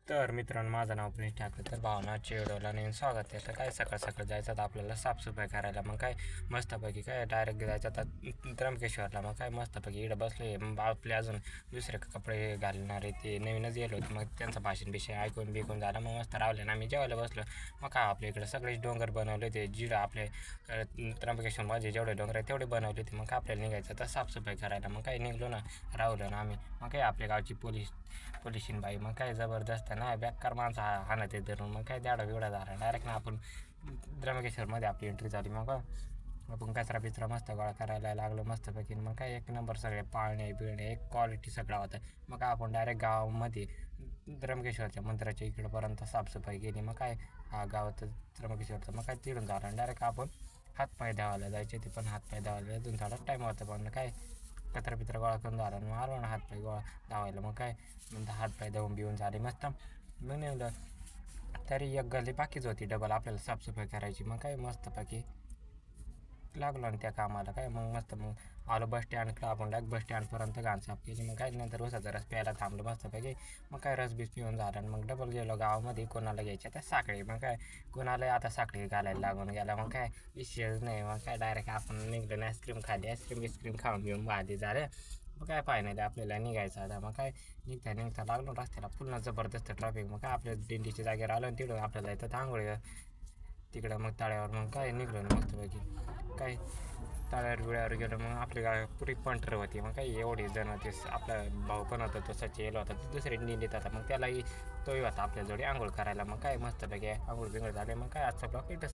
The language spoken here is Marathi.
तर मित्रांनो, माझं नाव प्रिन्स ठाकरे. तर भावनाच्या व्हिडिओला नवीन स्वागत आहे. तर काय सकाळ सकाळ जायचं तर आपल्याला साफसफाई करायला. मग काय मस्तपैकी काय डायरेक्ट जायचं तर त्र्यंबकेश्वरला. मग काय मस्तपैकी इकडं बसले. मग आपले अजून दुसरे कपडे घालणारे ते नवीनच गेलो होते. मग त्यांचं भाषण बिषय ऐकून बिकून झालं. मग मस्त रावले ना, आम्ही जेवायला बसलो. मग काय आपल्या इकडे सगळेच डोंगर बनवले होते. जिडं आपले त्र्यंबकेश्वरमध्ये जेवढे डोंगर आहे तेवढे बनवले होते. मग काय आपल्याला निघायचं तर साफसफाई करायला. मग काय निघलो ना, रावलं ना आम्ही. मग काय आपल्या गावची पोलिशीन बाई मग काय जबरदस्त ना, बेकार माणसं हाणत आहे धरून. मग काय द्याडा बिवडा झाला डायरेक्ट ना. आपण त्र्यंबकेश्वरमध्ये आपली एंट्री झाली. मग आपण कचरा बिचरा मस्त गोळा करायला लागलो मस्तपैकी. मग काय एक नंबर सगळे पाळणे बिळणे एक क्वालिटी सगळा होता. मग काय आपण डायरेक्ट गावामध्ये त्र्यंबकेश्वरच्या मंदिराच्या इकडंपर्यंत साफसफाई केली. मग काय गावात त्र्यंबकेश्वरचं मग काय तिडून झालं डायरेक्ट आपण हातपाय धावायला जायचे. ते पण हातपाय धावायला अजून थोडा टाईम होता. पण काय कचरा बिचरा गोळा करून झाला मग आलो ना हातपाय गोळा धावायला. मग काय हातपाय धावून बिवून झाले मस्त. मग नेलं तरी एक गल्ली बाकीच होती डबल आपल्याला साफसफाई करायची. मग काय मस्तपैकी लागलो आणि त्या कामाला. काय मग मस्त मग आलो बस स्टँडकडं. आपण डायरेक्ट बस स्टँडपर्यंत घाण साफ केली. मग काय नंतर उसाचा रस प्यायला थांबलो मस्तपैकी. मग काय रस बीस पिऊन झाला आणि मग डबल गेलो गावामध्ये कोणाला घ्यायच्या त्या साखळी. मग काय कोणालाही आता साखळी घालायला लागून गेला. मग काय विषयच नाही. मग काय डायरेक्ट आपण निघलो ना, आईस्क्रीम खाली आईस्क्रीम खाऊन घेऊन भाजी झालं. मग काय फायनली आपल्याला निघायचं आता. मग काय निघता लागलो रस्त्याला पुन्हा जबरदस्त ट्रॅफिक. मग काय आपल्या दिंडीच्या जागेवर आलो आणि तिकडून आपल्याला जायचं आंघोळी तिकडं. मग तळ्यावर मग काय निघलो ना मस्तपैकी. काय तळ्यावर बिळ्यावर गेलो. मग आपली गाडी पुरी पंटर होती. मग काय एवढी जण ते आपला भाऊ पण होता तो सच्चे येलो होता दुसरी दिंडीत होता. मग त्यालाही तोही होता आपल्याजवळ आंघोळ करायला. मग काय मस्तपैकी आंघोळ बिंघोळ झाले. मग काय आजचा ब्लॉग इथं